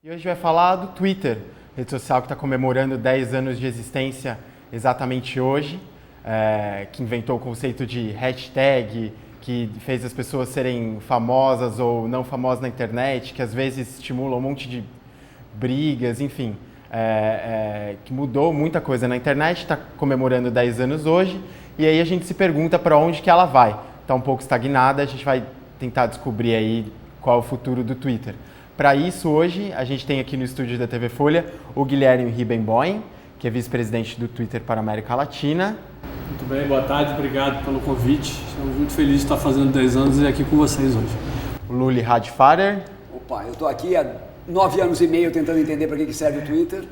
E hoje vai falar do Twitter, rede social que está comemorando 10 anos de existência exatamente hoje, que inventou o conceito de hashtag, que fez as pessoas serem famosas ou não famosas na internet, que às vezes estimula um monte de brigas, enfim, que mudou muita coisa na internet, está comemorando 10 anos hoje, e aí a gente se pergunta para onde que ela vai. Está um pouco estagnada, a gente vai tentar descobrir aí qual é o futuro do Twitter. Para isso, hoje, a gente tem aqui no estúdio da TV Folha o Guilherme Ribbenboim, que é vice-presidente do Twitter para a América Latina. Muito bem, boa tarde, obrigado pelo convite. Estamos muito felizes de estar fazendo 10 anos e aqui com vocês hoje. O Luli Radfarer. Opa, eu estou aqui há 9 anos e meio tentando entender para que serve o Twitter.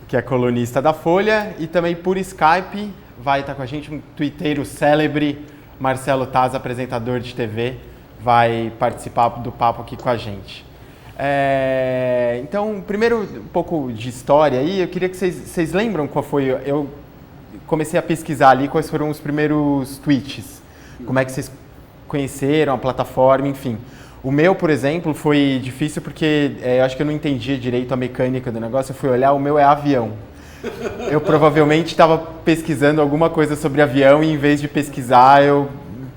Que é colunista da Folha. E também por Skype vai estar com a gente um twitteiro célebre, Marcelo Taz, apresentador de TV, vai participar do papo aqui com a gente. Então, primeiro um pouco de história aí, eu queria que vocês lembram qual foi, eu comecei a pesquisar ali quais foram os primeiros tweets, como é que vocês conheceram a plataforma, enfim. O meu, por exemplo, foi difícil porque eu acho que eu não entendia direito a mecânica do negócio, eu fui olhar, o meu é avião. Eu provavelmente estava pesquisando alguma coisa sobre avião e em vez de pesquisar eu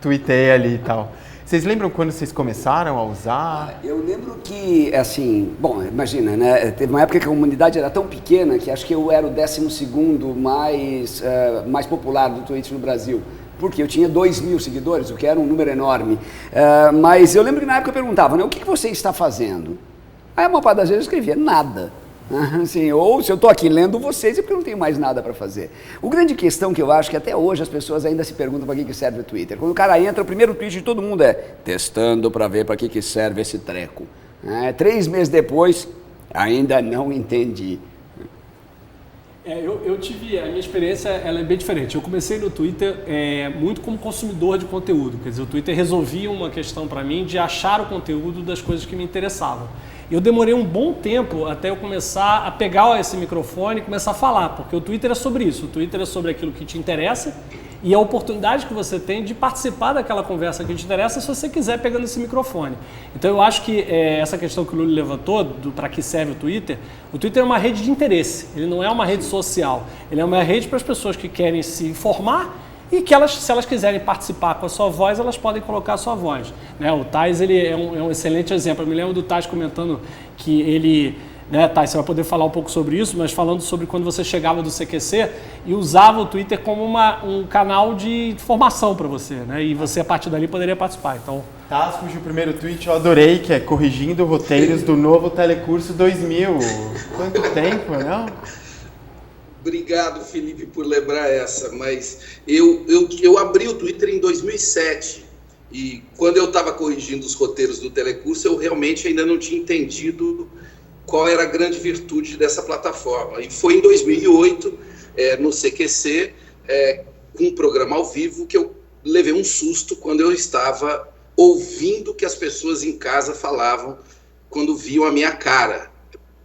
tuitei ali e tal. Vocês lembram quando vocês começaram a usar? Eu lembro que, assim, bom, imagina, né? Teve uma época que a comunidade era tão pequena que acho que eu era o 12º mais popular do Twitter no Brasil. Porque eu tinha 2.000 seguidores, o que era um número enorme. Mas eu lembro que na época eu perguntava, né? O que você está fazendo? Aí a maior parte das vezes eu escrevia nada. Assim, ou se eu estou aqui lendo vocês é porque eu não tenho mais nada para fazer. O grande questão que eu acho que até hoje as pessoas ainda se perguntam para que serve o Twitter. Quando o cara entra, o primeiro tweet de todo mundo é testando para ver para que serve esse treco. 3 meses depois, ainda não entendi. Eu tive, a minha experiência ela é bem diferente. Eu comecei no Twitter muito como consumidor de conteúdo. Quer dizer, o Twitter resolvia uma questão para mim de achar o conteúdo das coisas que me interessavam. Eu demorei um bom tempo até eu começar a pegar esse microfone e começar a falar, porque o Twitter é sobre isso. O Twitter é sobre aquilo que te interessa e a oportunidade que você tem de participar daquela conversa que te interessa se você quiser pegando esse microfone. Então eu acho que essa questão que o Luli levantou, para que serve o Twitter é uma rede de interesse, ele não é uma rede social, ele é uma rede para as pessoas que querem se informar e que se elas quiserem participar com a sua voz, elas podem colocar a sua voz. O Taz ele é um excelente exemplo. Eu me lembro do Taz comentando que ele... Taz, você vai poder falar um pouco sobre isso, mas falando sobre quando você chegava do CQC e usava o Twitter como um canal de formação para você, né? E você, a partir dali, poderia participar. Então... Taz, cujo primeiro tweet eu adorei, que é corrigindo roteiros do novo Telecurso 2000. Quanto tempo, não? Obrigado, Felipe, por lembrar essa, mas eu abri o Twitter em 2007 e quando eu estava corrigindo os roteiros do Telecurso, eu realmente ainda não tinha entendido qual era a grande virtude dessa plataforma. E foi em 2008, no CQC, com um programa ao vivo, que eu levei um susto quando eu estava ouvindo o que as pessoas em casa falavam quando viam a minha cara.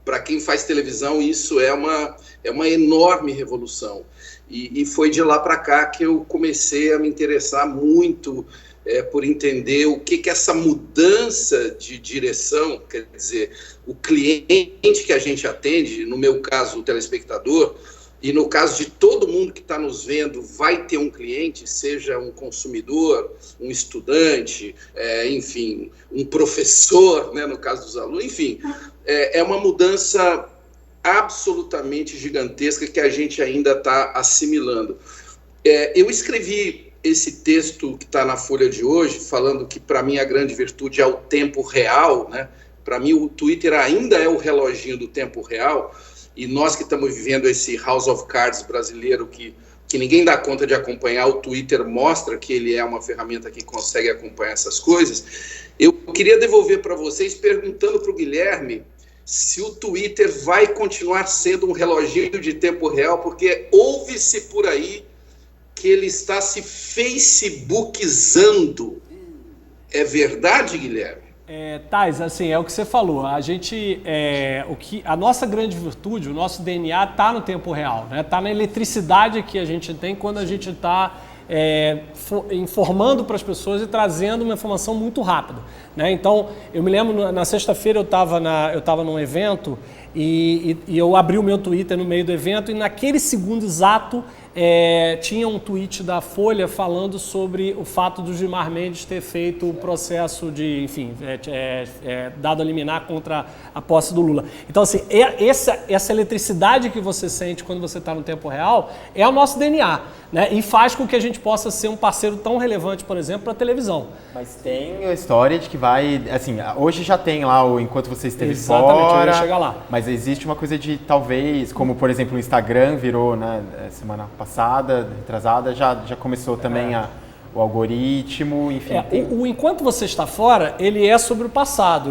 Para quem faz televisão, isso é uma enorme revolução. E foi de lá para cá que eu comecei a me interessar muito por entender o que essa mudança de direção, quer dizer, o cliente que a gente atende, no meu caso o telespectador, e no caso de todo mundo que está nos vendo, vai ter um cliente, seja um consumidor, um estudante, enfim, um professor, né, no caso dos alunos, enfim, é uma mudança absolutamente gigantesca que a gente ainda está assimilando. Eu escrevi esse texto que está na Folha de hoje, falando que para mim a grande virtude é o tempo real, né? Para mim o Twitter ainda é o reloginho do tempo real, e nós que estamos vivendo esse House of Cards brasileiro que ninguém dá conta de acompanhar, o Twitter mostra que ele é uma ferramenta que consegue acompanhar essas coisas. Eu queria devolver para vocês perguntando para o Guilherme se o Twitter vai continuar sendo um reloginho de tempo real, porque ouve-se por aí que ele está se facebookizando. É verdade, Guilherme? Thais, assim, é o que você falou. A nossa grande virtude, o nosso DNA está no tempo real, né? Está na eletricidade que a gente tem quando a gente está informando para as pessoas e trazendo uma informação muito rápida, né? Então, eu me lembro, na sexta-feira eu estava num evento e eu abri o meu Twitter no meio do evento e naquele segundo exato tinha um tweet da Folha falando sobre o fato do Gilmar Mendes ter feito o processo de, enfim, dado a liminar contra a posse do Lula. Então, assim, essa eletricidade que você sente quando você está no tempo real é o nosso DNA, né? E faz com que a gente possa ser um parceiro tão relevante, por exemplo, para a televisão. Mas tem a história de que vai, assim, hoje já tem lá o Enquanto Você Esteve Exatamente, Fora. eu ia chegar lá. Mas existe uma coisa de, talvez, como por exemplo o Instagram virou, né, semana passada, retrasada, já começou também o algoritmo, enfim. O Enquanto Você Está Fora, ele é sobre o passado.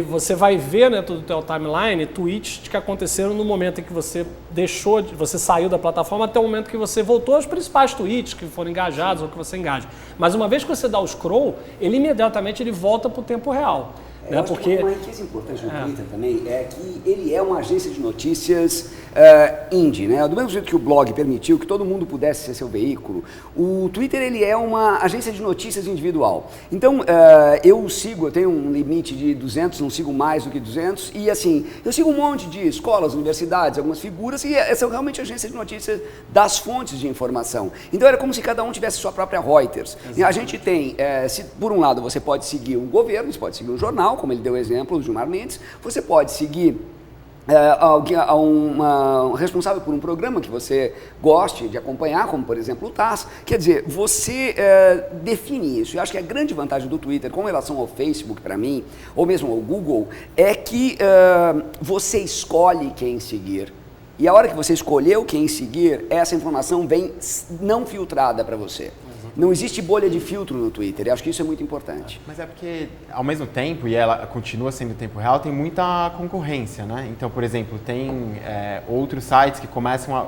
Você vai ver, né, todo o teu timeline, tweets que aconteceram no momento em que você você saiu da plataforma até o momento que você voltou aos principais tweets que foram engajados ou que você engaja. Mas uma vez que você dá o scroll, ele imediatamente volta para o tempo real. Eu acho que uma riqueza importante no Twitter também é que ele é uma agência de notícias indie, né? Do mesmo jeito que o blog permitiu que todo mundo pudesse ser seu veículo, o Twitter ele é uma agência de notícias individual. Então, eu tenho um limite de 200, não sigo mais do que 200, e assim, eu sigo um monte de escolas, universidades, algumas figuras, e são realmente agências de notícias das fontes de informação. Então, era como se cada um tivesse sua própria Reuters. E a gente tem, por um lado, você pode seguir um governo, você pode seguir um jornal, como ele deu o exemplo, o Gilmar Mendes, você pode seguir um responsável por um programa que você goste de acompanhar, como por exemplo o TASS. Quer dizer, você define isso. Eu acho que a grande vantagem do Twitter com relação ao Facebook, para mim, ou mesmo ao Google, é que você escolhe quem seguir. E a hora que você escolheu quem seguir, essa informação vem não filtrada para você. Não existe bolha de filtro no Twitter, eu acho que isso é muito importante. Mas é porque, ao mesmo tempo, e ela continua sendo tempo real, tem muita concorrência, né? Então, por exemplo, tem outros sites que começam a...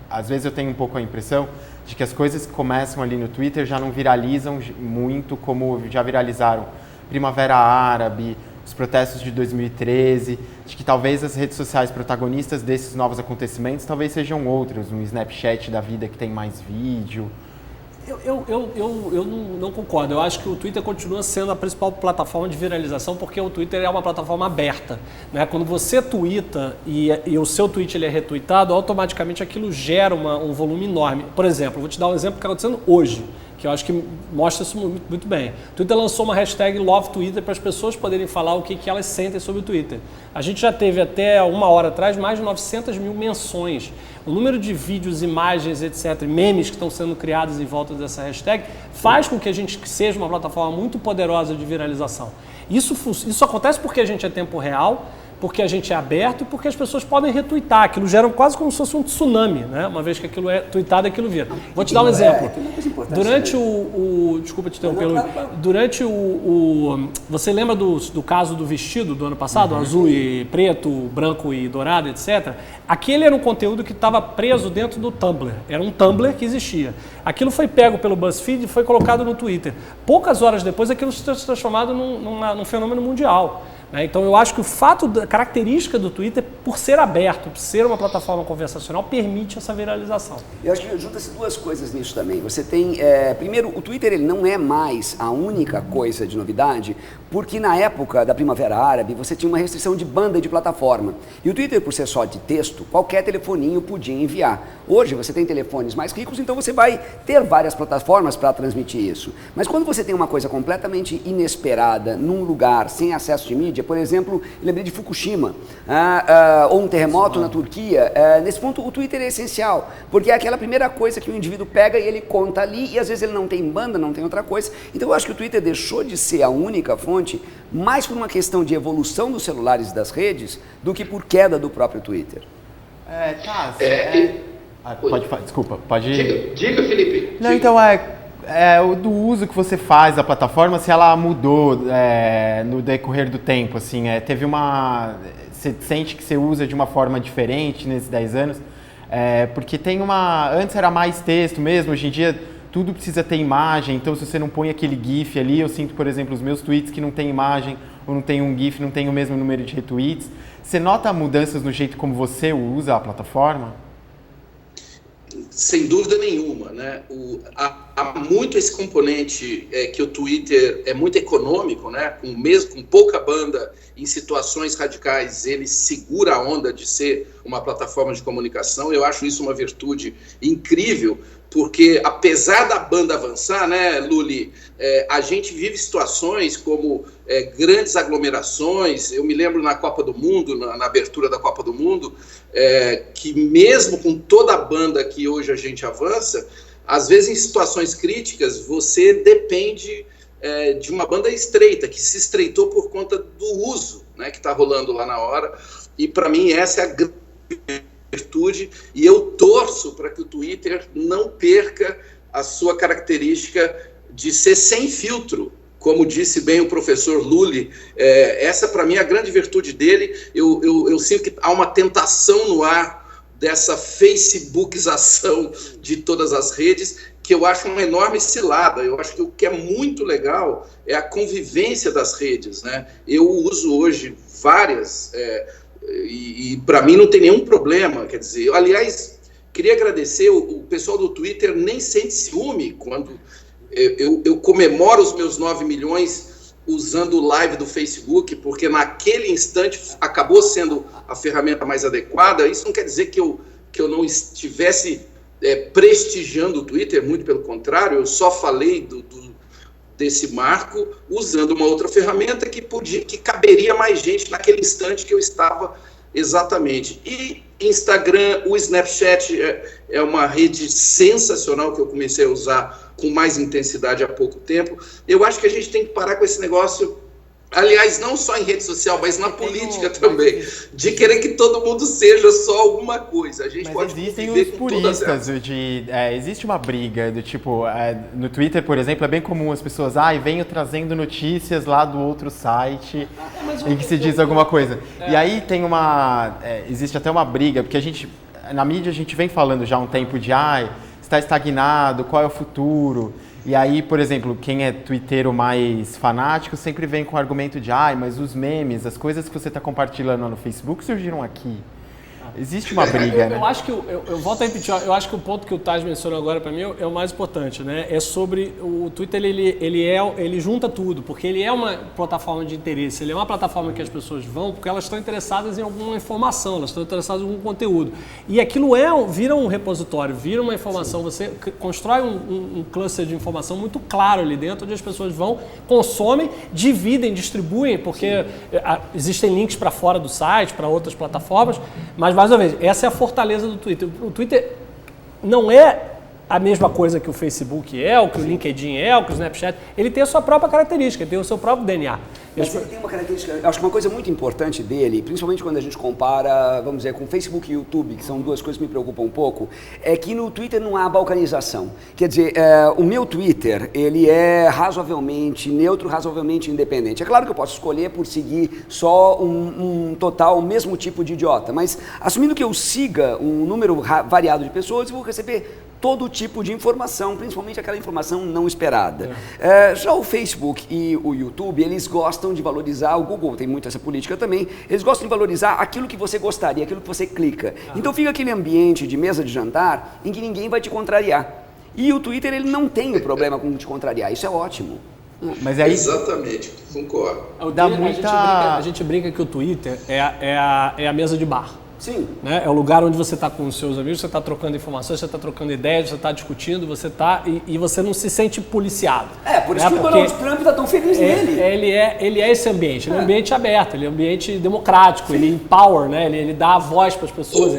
Às vezes eu tenho um pouco a impressão de que as coisas que começam ali no Twitter já não viralizam muito como já viralizaram Primavera Árabe, os protestos de 2013, de que talvez as redes sociais protagonistas desses novos acontecimentos talvez sejam outros, um Snapchat da vida que tem mais vídeo... Eu não concordo. Eu acho que o Twitter continua sendo a principal plataforma de viralização porque o Twitter é uma plataforma aberta, né? Quando você tuita e o seu tweet ele é retweetado, automaticamente aquilo gera um volume enorme. Por exemplo, vou te dar um exemplo que está acontecendo hoje, que eu acho que mostra isso muito bem. O Twitter lançou uma hashtag #LoveTwitter para as pessoas poderem falar o que elas sentem sobre o Twitter. A gente já teve até uma hora atrás mais de 900 mil menções. O número de vídeos, imagens, etc., memes que estão sendo criados em volta dessa hashtag faz com que a gente seja uma plataforma muito poderosa de viralização. Isso acontece porque a gente é tempo real, porque a gente é aberto e porque as pessoas podem retweetar. Aquilo gera quase como se fosse um tsunami, né? Uma vez que aquilo é tweetado, aquilo vira. Vou te dar um exemplo. Durante desculpa te interromper, durante você lembra do caso do vestido do ano passado, azul e preto, branco e dourado, etc.? Aquele era um conteúdo que estava preso dentro do Tumblr. Era um Tumblr que existia. Aquilo foi pego pelo BuzzFeed e foi colocado no Twitter. Poucas horas depois, aquilo se transformado num fenômeno mundial. Então eu acho que a característica do Twitter, por ser aberto, por ser uma plataforma conversacional, permite essa viralização. Eu acho que junta-se duas coisas nisso também. Você tem, primeiro, o Twitter ele não é mais a única coisa de novidade, porque na época da Primavera Árabe você tinha uma restrição de banda e de plataforma. E o Twitter, por ser só de texto, qualquer telefoninho podia enviar. Hoje você tem telefones mais ricos, então você vai ter várias plataformas para transmitir isso. Mas quando você tem uma coisa completamente inesperada, num lugar sem acesso de mídia, por exemplo, eu lembrei de Fukushima, ou um terremoto na Turquia, nesse ponto o Twitter é essencial, porque é aquela primeira coisa que o indivíduo pega e ele conta ali, e às vezes ele não tem banda, não tem outra coisa. Então eu acho que o Twitter deixou de ser a única fonte, mais por uma questão de evolução dos celulares e das redes, do que por queda do próprio Twitter. Desculpa, pode... Diga, Felipe. Não, então do uso que você faz da plataforma, se ela mudou no decorrer do tempo, assim, teve você sente que você usa de uma forma diferente nesses 10 anos? Porque antes era mais texto mesmo, hoje em dia tudo precisa ter imagem, então se você não põe aquele GIF ali, eu sinto, por exemplo, os meus tweets que não tem imagem, ou não tem um GIF, não tem o mesmo número de retweets. Você nota mudanças no jeito como você usa a plataforma? Sem dúvida nenhuma, né? há muito esse componente que o Twitter é muito econômico, né? Com pouca banda em situações radicais, ele segura a onda de ser uma plataforma de comunicação. Eu acho isso uma virtude incrível, porque apesar da banda avançar, né, Luli, a gente vive situações como grandes aglomerações. Eu me lembro na Copa do Mundo, na abertura da Copa do Mundo, que mesmo com toda a banda que hoje a gente avança, às vezes em situações críticas você depende de uma banda estreita, que se estreitou por conta do uso, né, que está rolando lá na hora. E para mim essa é a grande virtude, e eu torço para que o Twitter não perca a sua característica de ser sem filtro, como disse bem o professor Lully. Essa para mim é a grande virtude dele. Eu sinto que há uma tentação no ar dessa facebookização de todas as redes, que eu acho uma enorme cilada. Eu acho que o que é muito legal é a convivência das redes, né? Eu uso hoje várias, e para mim não tem nenhum problema. Quer dizer, aliás, queria agradecer, o pessoal do Twitter nem sente ciúme quando eu comemoro os meus 9 milhões usando o live do Facebook, porque naquele instante acabou sendo a ferramenta mais adequada. Isso não quer dizer que eu não estivesse prestigiando o Twitter, muito pelo contrário. Eu só falei desse marco usando uma outra ferramenta que caberia mais gente naquele instante que eu estava exatamente. E Instagram, o Snapchat é uma rede sensacional que eu comecei a usar com mais intensidade há pouco tempo. Eu acho que a gente tem que parar com esse negócio, aliás, não só em rede social, mas na política também, de querer que todo mundo seja só alguma coisa. A gente pode existem os puristas, existe uma briga do tipo, no Twitter, por exemplo, é bem comum as pessoas, venho trazendo notícias lá do outro site em que se diz alguma coisa. E aí tem existe até uma briga, porque na mídia a gente vem falando já há um tempo de, está estagnado, qual é o futuro? E aí, por exemplo, quem é twitteiro mais fanático sempre vem com o argumento de mas os memes, as coisas que você está compartilhando no Facebook surgiram aqui. Existe uma briga, né? Eu acho que, eu volto a repetir, eu acho que o ponto que o Taj mencionou agora para mim é o mais importante, né? É sobre o Twitter, ele junta tudo, porque ele é uma plataforma de interesse, ele é uma plataforma que as pessoas vão porque elas estão interessadas em alguma informação, elas estão interessadas em algum conteúdo. E aquilo vira um repositório, vira uma informação. Sim. Você constrói um cluster de informação muito claro ali dentro, onde as pessoas vão, consomem, dividem, distribuem, porque existem links para fora do site, para outras plataformas, mas mais uma vez, essa é a fortaleza do Twitter. O Twitter não é a mesma coisa que o Facebook o que o LinkedIn o que o Snapchat. Ele tem a sua própria característica, ele tem o seu próprio DNA. Mas ele tem uma característica, eu acho que uma coisa muito importante dele, principalmente quando a gente compara, vamos dizer, com Facebook e YouTube, que são duas coisas que me preocupam um pouco, é que no Twitter não há balcanização. Quer dizer, o meu Twitter, ele é razoavelmente neutro, razoavelmente independente. É claro que eu posso escolher por seguir só o mesmo tipo de idiota, mas assumindo que eu siga um número variado de pessoas, eu vou receber todo tipo de informação, principalmente aquela informação não esperada. Já o Facebook e o YouTube, eles gostam de valorizar, o Google tem muito essa política também, eles gostam de valorizar aquilo que você gostaria, aquilo que você clica. Então fica aquele ambiente de mesa de jantar em que ninguém vai te contrariar. E o Twitter, ele não tem o problema com te contrariar, isso é ótimo. Mas aí... Exatamente, concordo. A gente brinca que o Twitter é a mesa de bar. Sim. Né? É o lugar onde você está com os seus amigos, você está trocando informações, você está trocando ideias, você está discutindo, e você não se sente policiado. Por isso que o Donald Trump está tão feliz nele. Ele é esse ambiente, ele é um ambiente aberto, ele é um ambiente democrático. Sim. Ele empower, né? Ele dá a voz para as pessoas.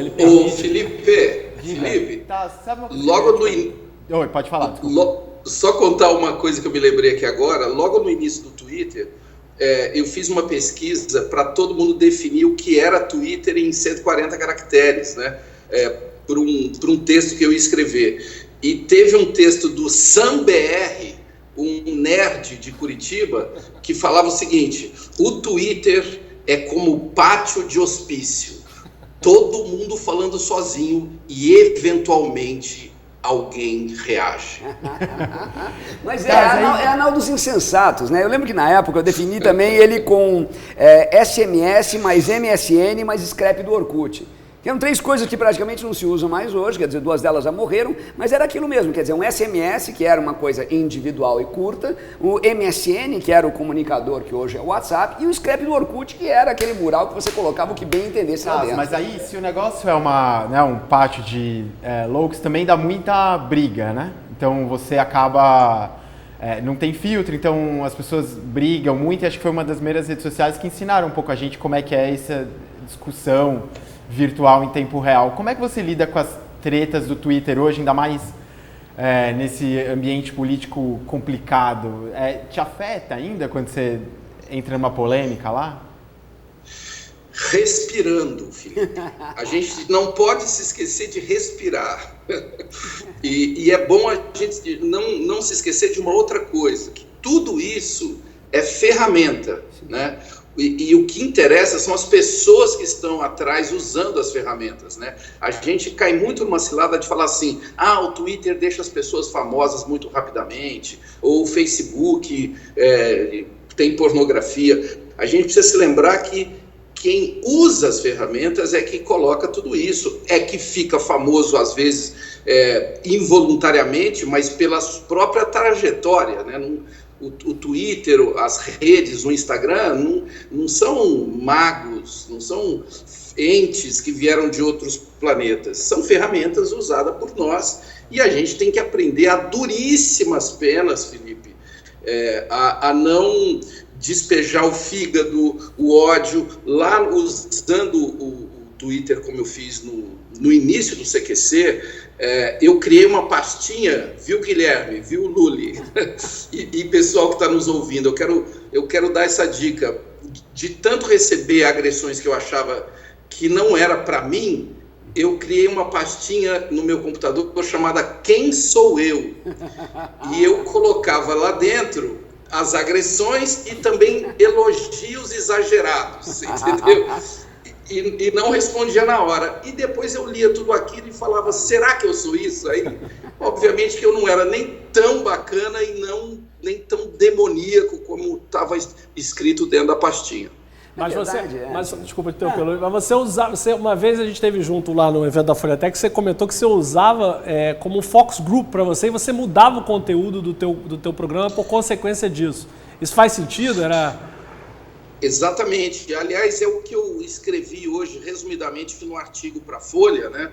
Felipe, logo no início... Oi, pode falar. Só contar uma coisa que eu me lembrei aqui agora. Logo no início do Twitter, eu fiz uma pesquisa para todo mundo definir o que era Twitter em 140 caracteres, né? Por um texto que eu ia escrever. E teve um texto do Sam BR, um nerd de Curitiba, que falava o seguinte: o Twitter é como pátio de hospício, todo mundo falando sozinho e eventualmente alguém reage. Mas é anal dos insensatos, né? Eu lembro que na época eu defini também ele com SMS mais MSN mais scrap do Orkut. Eram 3 coisas que praticamente não se usam mais hoje, quer dizer, 2 delas já morreram, mas era aquilo mesmo, quer dizer, um SMS, que era uma coisa individual e curta, o MSN, que era o comunicador, que hoje é o WhatsApp, e o Scrap do Orkut, que era aquele mural que você colocava o que bem entendesse lá dentro. Mas aí, se o negócio é um pátio de loucos, também dá muita briga, né? Então você acaba... não tem filtro, então as pessoas brigam muito, e acho que foi uma das primeiras redes sociais que ensinaram um pouco a gente como é que é essa discussão virtual em tempo real. Como é que você lida com as tretas do Twitter hoje, ainda mais nesse ambiente político complicado? Te afeta ainda quando você entra numa polêmica lá? Respirando, Felipe. A gente não pode se esquecer de respirar. E é bom a gente não se esquecer de uma outra coisa, que tudo isso é ferramenta, né? E o que interessa são as pessoas que estão atrás usando as ferramentas, né? A gente cai muito numa cilada de falar assim, o Twitter deixa as pessoas famosas muito rapidamente, ou o Facebook tem pornografia. A gente precisa se lembrar que quem usa as ferramentas é que coloca tudo isso, é que fica famoso às vezes involuntariamente, mas pela própria trajetória, né? O Twitter, as redes, o Instagram não são magos, não são entes que vieram de outros planetas, são ferramentas usadas por nós e a gente tem que aprender a duríssimas penas, Felipe, a não despejar o fígado, o ódio, lá usando o Twitter como eu fiz no início do CQC. Eu criei uma pastinha, viu, Guilherme, viu, Luli, e pessoal que está nos ouvindo, eu quero dar essa dica. De tanto receber agressões que eu achava que não era para mim, eu criei uma pastinha no meu computador chamada Quem Sou Eu? E eu colocava lá dentro as agressões e também elogios exagerados, entendeu? E não respondia na hora. E depois eu lia tudo aquilo e falava, será que eu sou isso? Aí, obviamente que eu não era nem tão bacana e nem tão demoníaco como estava escrito dentro da pastinha. Mas desculpa te interromper, mas uma vez a gente esteve junto lá no evento da Folhatec, você comentou que você usava como um focus group para você e você mudava o conteúdo do teu programa por consequência disso. Isso faz sentido? Exatamente. Aliás, é o que eu escrevi hoje, resumidamente, no artigo para a Folha, né?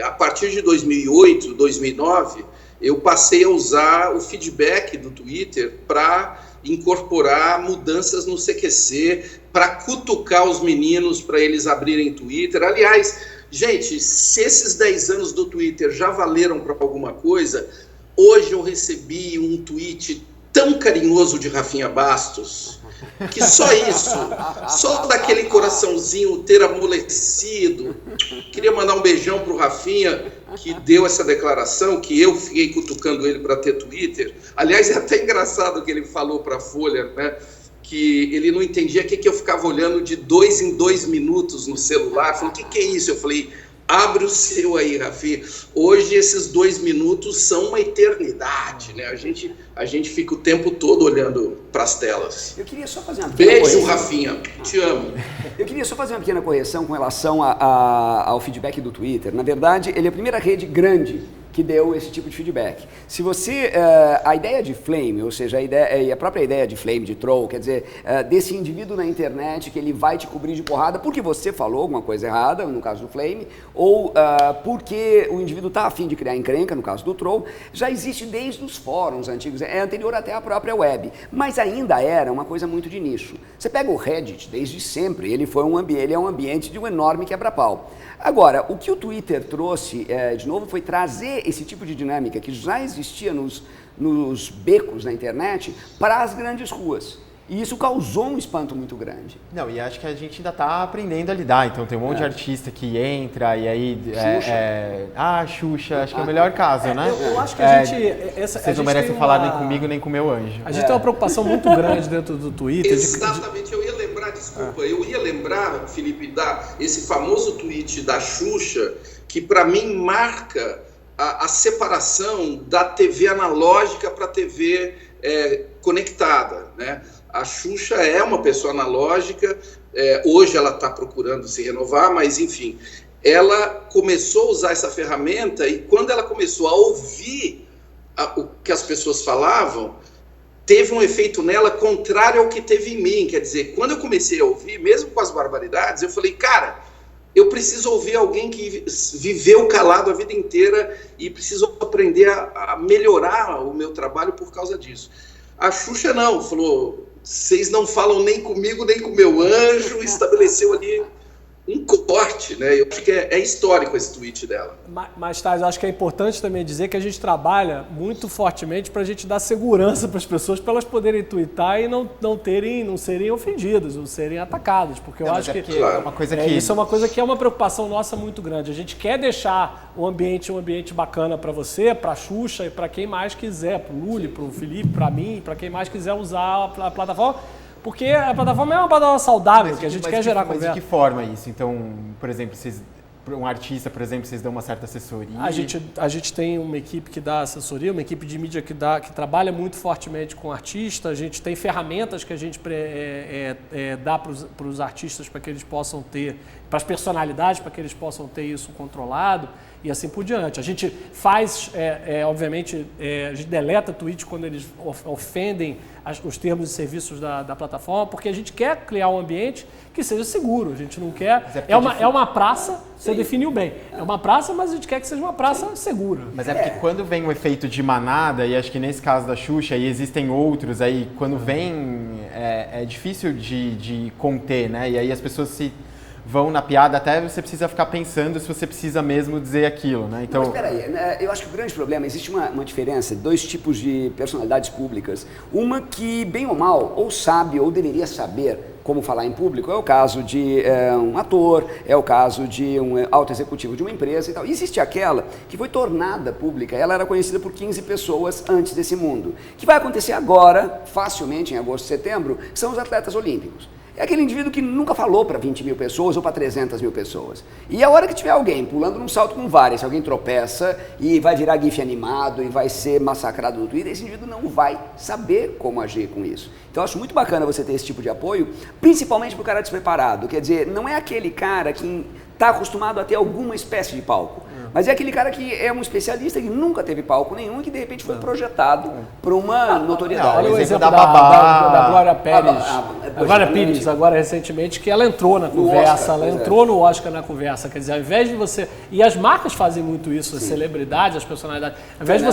A partir de 2008, 2009, eu passei a usar o feedback do Twitter para incorporar mudanças no CQC, para cutucar os meninos, para eles abrirem Twitter. Aliás, gente, se esses 10 anos do Twitter já valeram para alguma coisa, hoje eu recebi um tweet tão carinhoso de Rafinha Bastos, que só isso, só daquele coraçãozinho ter amolecido. Queria mandar um beijão pro Rafinha, que deu essa declaração, que eu fiquei cutucando ele para ter Twitter. Aliás, é até engraçado o que ele falou para a Folha, né? Que ele não entendia o que eu ficava olhando de 2 em 2 minutos no celular. Falou, o que é isso? Eu falei, abre o seu aí, Rafi. Hoje esses 2 minutos são uma eternidade, né? A gente fica o tempo todo olhando para as telas. Eu queria só fazer uma pequena Beijo, correção. Rafinha. Te amo. Eu queria só fazer uma pequena correção com relação ao feedback do Twitter. Na verdade, ele é a primeira rede grande que deu esse tipo de feedback. Se você, a ideia de flame, ou seja, a própria ideia de flame, de troll, quer dizer, desse indivíduo na internet que ele vai te cobrir de porrada porque você falou alguma coisa errada, no caso do flame, ou porque o indivíduo está a fim de criar encrenca, no caso do troll, já existe desde os fóruns antigos, é anterior até à própria web, mas ainda era uma coisa muito de nicho. Você pega o Reddit, desde sempre, ele é um ambiente de um enorme quebra-pau. Agora, o que o Twitter trouxe, de novo, foi trazer esse tipo de dinâmica que já existia nos becos na internet para as grandes ruas. E isso causou um espanto muito grande. Não, e acho que a gente ainda está aprendendo a lidar. Então tem um monte de artista que entra e aí... Xuxa, acho que é o melhor caso, né? Eu acho que a gente... Vocês não merecem falar nem comigo, nem com o meu anjo. A gente tem uma preocupação muito grande dentro do Twitter. Exatamente, eu ia lembrar, Felipe, esse famoso tweet da Xuxa, que para mim marca a separação da TV analógica para a TV conectada, né? A Xuxa é uma pessoa analógica, hoje ela está procurando se renovar, mas enfim, ela começou a usar essa ferramenta e quando ela começou a ouvir o que as pessoas falavam, teve um efeito nela contrário ao que teve em mim. Quer dizer, quando eu comecei a ouvir, mesmo com as barbaridades, eu falei, cara, eu preciso ouvir alguém que viveu calado a vida inteira e preciso aprender a melhorar o meu trabalho por causa disso. A Xuxa não, falou, vocês não falam nem comigo, nem com o meu anjo, estabeleceu ali um corte, né? Eu acho que é histórico esse tweet dela. Mas, Thais, eu acho que é importante também dizer que a gente trabalha muito fortemente para a gente dar segurança para as pessoas, para elas poderem twittar e não serem ofendidas, não serem atacadas, porque eu acho que é uma coisa que... isso é uma coisa que é uma preocupação nossa muito grande. A gente quer deixar o ambiente um ambiente bacana para você, para a Xuxa e para quem mais quiser, para o Lully, para o Felipe, para mim, para quem mais quiser usar a plataforma. Porque a plataforma é uma plataforma saudável, que a gente quer gerar conversa. Mas de que forma isso? Então, por exemplo, um artista, por exemplo, vocês dão uma certa assessoria? A gente tem uma equipe que dá assessoria, uma equipe de mídia que trabalha muito fortemente com artistas. A gente tem ferramentas que a gente dá para os artistas para que eles possam ter, para as personalidades, para que eles possam ter isso controlado e assim por diante. A gente faz, obviamente, a gente deleta tweets quando eles ofendem os termos e serviços da plataforma, porque a gente quer criar um ambiente que seja seguro. A gente não quer... É uma praça, você definiu bem. É uma praça, mas a gente quer que seja uma praça segura. Mas é porque quando vem o efeito de manada, e acho que nesse caso da Xuxa, e existem outros aí, quando vem, é difícil de conter, né? E aí as pessoas se vão na piada, até você precisa ficar pensando se você precisa mesmo dizer aquilo, né? Então... Mas peraí, eu acho que o grande problema, existe uma diferença, dois tipos de personalidades públicas. Uma que, bem ou mal, ou sabe ou deveria saber como falar em público, é o caso de um ator, é o caso de um alto executivo de uma empresa e tal. E existe aquela que foi tornada pública, ela era conhecida por 15 pessoas antes desse mundo. Que vai acontecer agora, facilmente, em agosto, setembro, são os atletas olímpicos. É aquele indivíduo que nunca falou para 20 mil pessoas ou para 300 mil pessoas. E a hora que tiver alguém pulando num salto com vara, se alguém tropeça e vai virar gif animado e vai ser massacrado no Twitter, esse indivíduo não vai saber como agir com isso. Então eu acho muito bacana você ter esse tipo de apoio, principalmente para o cara despreparado. Quer dizer, não é aquele cara que está acostumado a ter alguma espécie de palco. Mas é aquele cara que é um especialista que nunca teve palco nenhum e que de repente foi projetado para uma notoriedade. Olha o exemplo da Glória Pérez. A Glória Pires, agora recentemente, que ela entrou na conversa, ela entrou no Oscar na conversa. Quer dizer, ao invés de você... E as marcas fazem muito isso, as celebridades, as personalidades. Ao invés de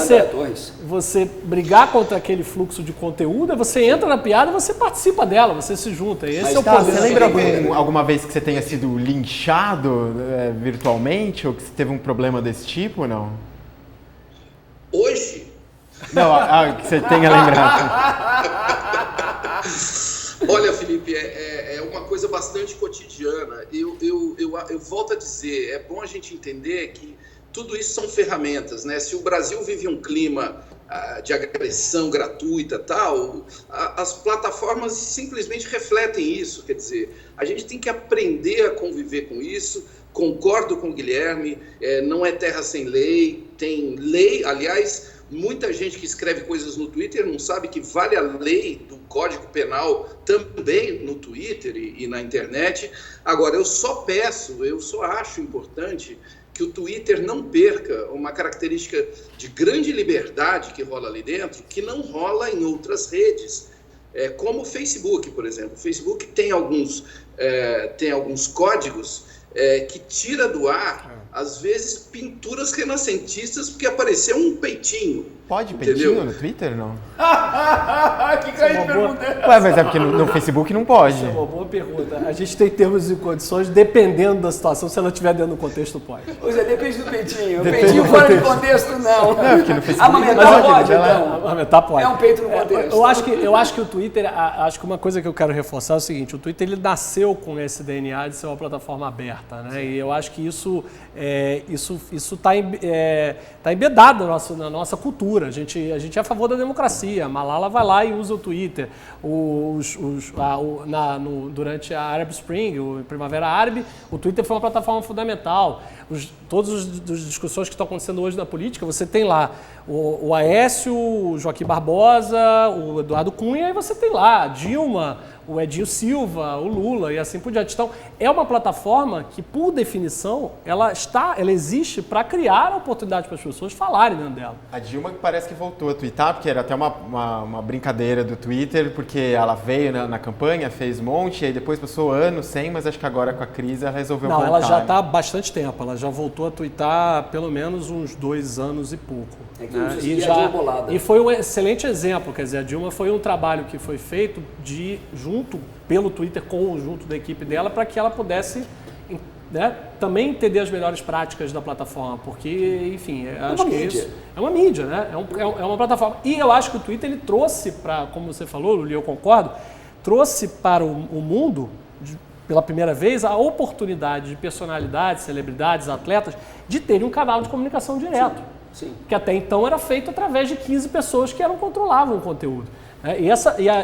você brigar contra aquele fluxo de conteúdo, você entra na piada e você participa dela, você se junta. Esse é o poder. Você lembra alguma vez que você tenha sido linchado virtualmente ou que você teve um problema desse tipo ou não? Hoje? Não, que você tenha lembrado. Olha, Felipe, é uma coisa bastante cotidiana. Eu volto a dizer, é bom a gente entender que tudo isso são ferramentas, né? Se o Brasil vive um clima de agressão gratuita, tal, as plataformas simplesmente refletem isso. Quer dizer, a gente tem que aprender a conviver com isso. Concordo com o Guilherme, não é terra sem lei, tem lei, aliás, muita gente que escreve coisas no Twitter não sabe que vale a lei do Código Penal também no Twitter e na internet. Agora, eu só acho importante que o Twitter não perca uma característica de grande liberdade que rola ali dentro, que não rola em outras redes, como o Facebook, por exemplo. O Facebook tem alguns códigos que tira do ar, às vezes, pinturas renascentistas, porque apareceu um peitinho. Pode entendeu? Peitinho no Twitter, não? Que caí de pergunta. Ué, mas é porque no Facebook não pode. Isso é uma boa pergunta. A gente tem termos e condições, dependendo da situação, se ela estiver dentro do contexto, pode. Pois depende do peitinho. O peitinho fora de contexto, não. Não, porque no Facebook... Amamentar pode, então. Amamentar pode. É um peito no contexto. Eu acho que o Twitter, acho que uma coisa que eu quero reforçar é o seguinte, o Twitter ele nasceu com esse DNA de ser uma plataforma aberta, né? E eu acho que isso está embedado na nossa cultura. A gente é a favor da democracia. A Malala vai lá e usa o Twitter. Durante a Arab Spring, a Primavera Árabe, o Twitter foi uma plataforma fundamental. Todas as discussões que estão acontecendo hoje na política, você tem lá o Aécio, o Joaquim Barbosa, o Eduardo Cunha, e você tem lá a Dilma, o Edinho Silva, o Lula e assim por diante. Então, é uma plataforma que, por definição, ela existe para criar a oportunidade para as pessoas falarem dentro dela. A Dilma parece que voltou a twittar, porque era até uma brincadeira do Twitter, porque ela veio na campanha, fez um monte, e aí depois passou anos sem, mas acho que agora com a crise ela resolveu voltar. Não, ela já está há bastante tempo, ela já voltou a twittar pelo menos uns 2 anos e pouco. Né? E foi um excelente exemplo, quer dizer, a Dilma foi um trabalho que foi feito junto pelo Twitter, junto da equipe dela, para que ela pudesse, né, também entender as melhores práticas da plataforma, porque, enfim, acho que isso é uma mídia, né? É uma plataforma. E eu acho que o Twitter ele trouxe para, como você falou, Luli, eu concordo, trouxe para o mundo, pela primeira vez, a oportunidade de personalidades, celebridades, atletas, de terem um canal de comunicação direto. Sim. Que até então era feito através de 15 pessoas que controlavam o conteúdo.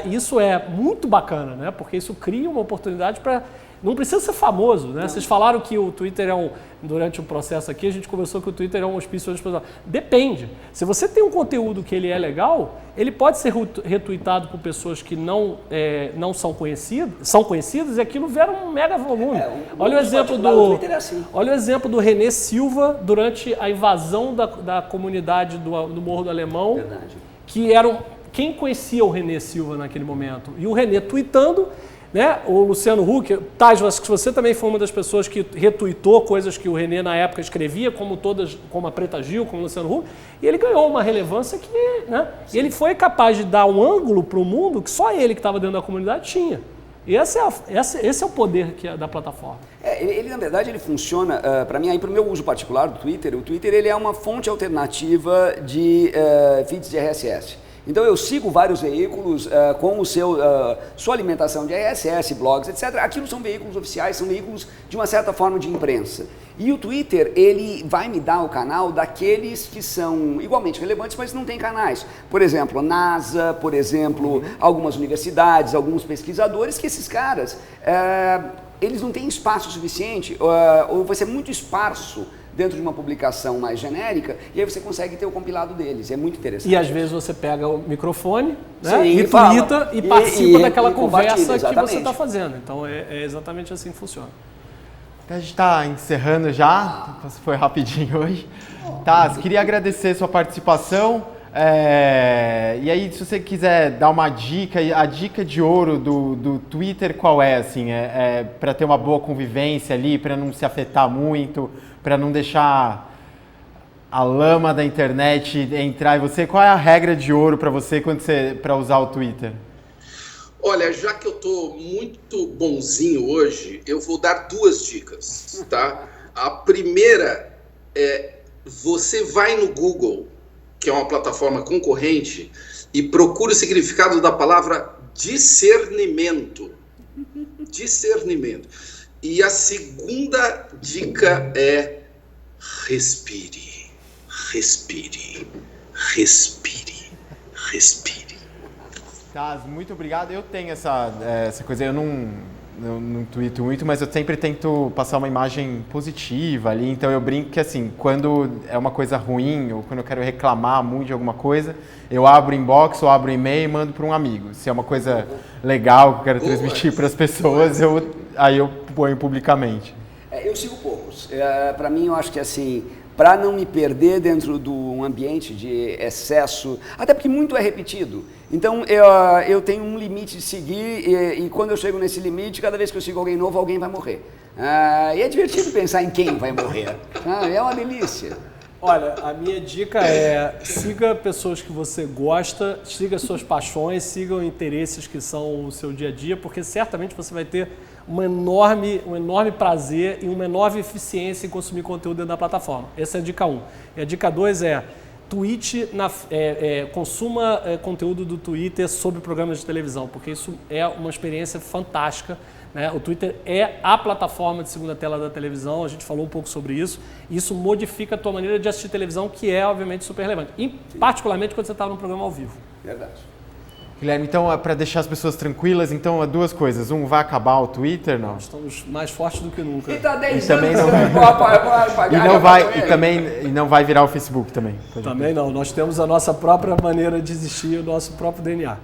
Isso é muito bacana, né? Porque isso cria uma oportunidade para... Não precisa ser famoso, né? Vocês falaram que o Twitter durante o processo aqui, a gente conversou que o Twitter é um hospício. Depende. Se você tem um conteúdo que ele é legal, ele pode ser retweetado por pessoas que não são conhecidas e aquilo vira um mega volume. Olha o exemplo do René Silva durante a invasão da comunidade do Morro do Alemão. Verdade. Que quem conhecia o René Silva naquele momento? E o René tweetando, né? O Luciano Huck, Taj, acho que você também foi uma das pessoas que retweetou coisas que o René na época escrevia, como a Preta Gil, como o Luciano Huck, e ele ganhou uma relevância que, né? E ele foi capaz de dar um ângulo para o mundo que só ele que estava dentro da comunidade tinha. E esse é o poder da plataforma. Ele na verdade, ele funciona, para mim, para o meu uso particular do Twitter, o Twitter ele é uma fonte alternativa de feeds de RSS. Então eu sigo vários veículos com sua alimentação de RSS, blogs, etc. Aquilo são veículos oficiais, são veículos de uma certa forma de imprensa. E o Twitter, ele vai me dar o canal daqueles que são igualmente relevantes, mas não têm canais. Por exemplo, a NASA, por exemplo, algumas universidades, alguns pesquisadores, que esses caras, eles não têm espaço suficiente, ou vai ser muito esparso dentro de uma publicação mais genérica, e aí você consegue ter o compilado deles. É muito interessante. E às vezes você pega o microfone, né, e twitta e participa daquela conversa que você está fazendo. Então é exatamente assim que funciona. A gente está encerrando já, foi rapidinho hoje. Taz, queria agradecer sua participação. E aí, se você quiser dar uma dica, a dica de ouro do Twitter qual é? Assim, para ter uma boa convivência ali, para não se afetar muito, para não deixar a lama da internet entrar em você. Qual é a regra de ouro para você para usar o Twitter? Olha, já que eu estou muito bonzinho hoje, eu vou dar 2 dicas, tá? A primeira você vai no Google, que é uma plataforma concorrente, e procura o significado da palavra discernimento. Discernimento. E a segunda dica é respire, respire, respire, respire. Taz, muito obrigado. Eu tenho essa coisa, eu não tweeto muito, mas eu sempre tento passar uma imagem positiva ali, então eu brinco que assim, quando é uma coisa ruim ou quando eu quero reclamar muito de alguma coisa, eu abro o inbox ou abro o e-mail e mando para um amigo. Se é uma coisa legal que eu quero transmitir para as pessoas, aí eu ponho publicamente. Eu sigo poucos. Para mim, eu acho que assim, para não me perder dentro de um ambiente de excesso, até porque muito é repetido. Então, eu tenho um limite de seguir e quando eu chego nesse limite, cada vez que eu sigo alguém novo, alguém vai morrer. E é divertido pensar em quem vai morrer. É uma delícia. Olha, a minha dica é siga pessoas que você gosta, siga suas paixões, siga interesses que são o seu dia a dia, porque certamente você vai ter um enorme prazer e uma enorme eficiência em consumir conteúdo dentro da plataforma. Essa é a dica 1. E a dica 2 é consuma conteúdo do Twitter sobre programas de televisão, porque isso é uma experiência fantástica. Né? O Twitter é a plataforma de segunda tela da televisão, a gente falou um pouco sobre isso. Isso modifica a tua maneira de assistir televisão, que é, obviamente, super relevante. E, particularmente, quando você está num programa ao vivo. Verdade. Guilherme, então, para deixar as pessoas tranquilas, então, 2 coisas. Vai acabar o Twitter, não? Estamos mais fortes do que nunca. E tá 10 também anos, e não vai virar o Facebook também. Também não. Nós temos a nossa própria maneira de existir, o nosso próprio DNA.